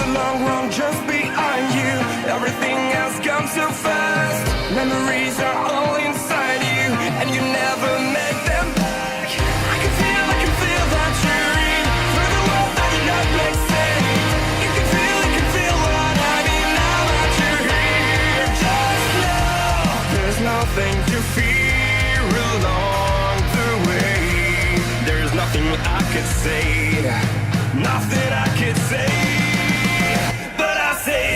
the long run just behind you. Everything has come so fast. Memories are all inside you, and you never make them back. I can feel that you're in through the world that did not make sense. You can feel what I mean now that you're here. Just know there's nothing to fear along the way. There's nothing I could say, nothing I could say, but I say.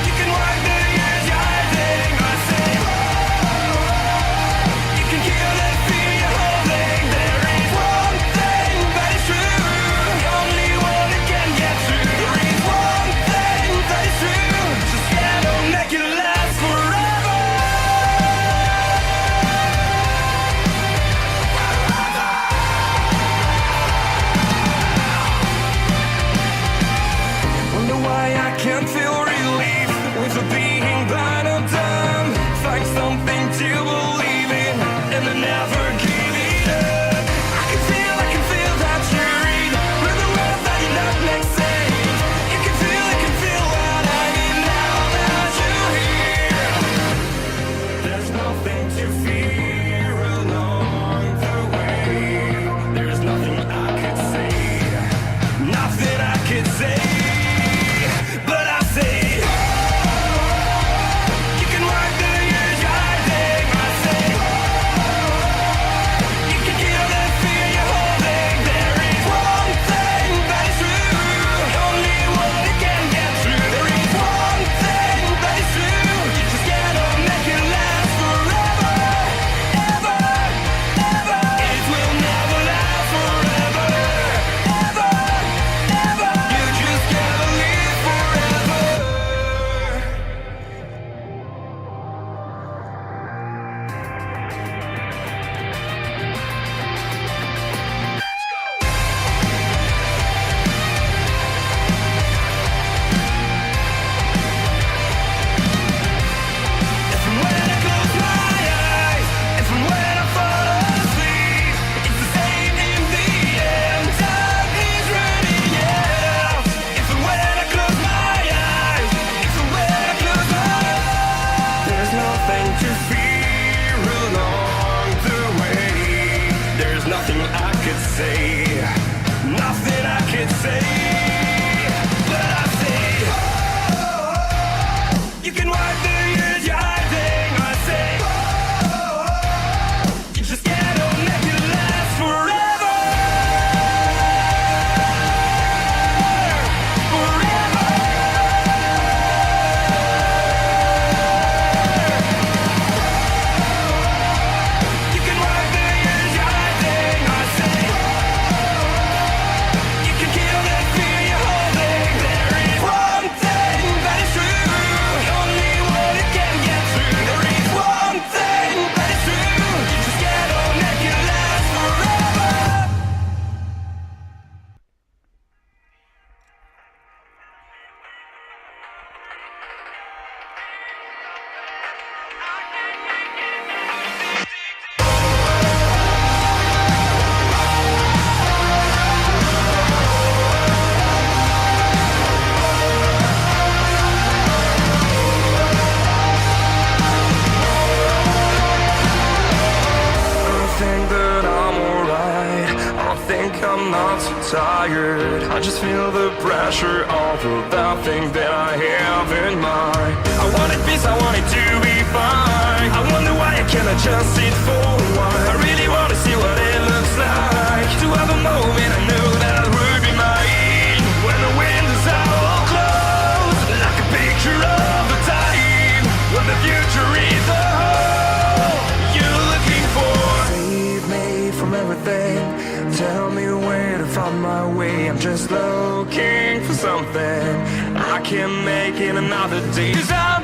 You can wipe the years you're hiding. I say. You can kill that fear you're holding. There is one thing that is true, the only one that can get through. There is one thing that is true, just gotta make it last forever. Wonder why I can't feel relief with the being blind or dumb. Find something to believe in and then never give it up. I can feel that you're in with the world that did not make sense. You can feel what I mean now that you're here. There's nothing to fear along the way. There's nothing I could say, nothing I could say, but I say. You can wipe the years you're hiding. I say. You can kill that fear you're holding. There is one thing that is true, the only one that can get through. There is one thing that is true, you just gotta make it last forever, ever, ever. It will never last forever, ever, ever. You just gotta live forever. If and when I close my eyes, if and when I fall asleep, it's the same in the end. Time is running out. If and when I close my eyes, if and when I close my eyes, there's nothing to fear along the way. There's nothing I could say, nothing I could say, but I say. You can wipe the years you're hiding. I say. You just gotta make it last forever, forever. You can wipe the years you're hiding. I say. You can kill that fear you're holding. There is one thing that is true, the only one that can get through. There is one thing that is true, you just gotta make it last forever. I think that I'm alright. I think I'm not so tired. I just feel the pressure of that thing that I have in mind. I wanted peace, I wanted to be fine. I wonder why I cannot just sit for a while. I really want to see what it looks like. To have a moment I knew that would be mine. When the windows are all closed, like a picture of a time when the future is a hole you're looking for. Save me from everything. Tell me where to find my way. I'm just looking for something I can make in another day. 'Cause I'm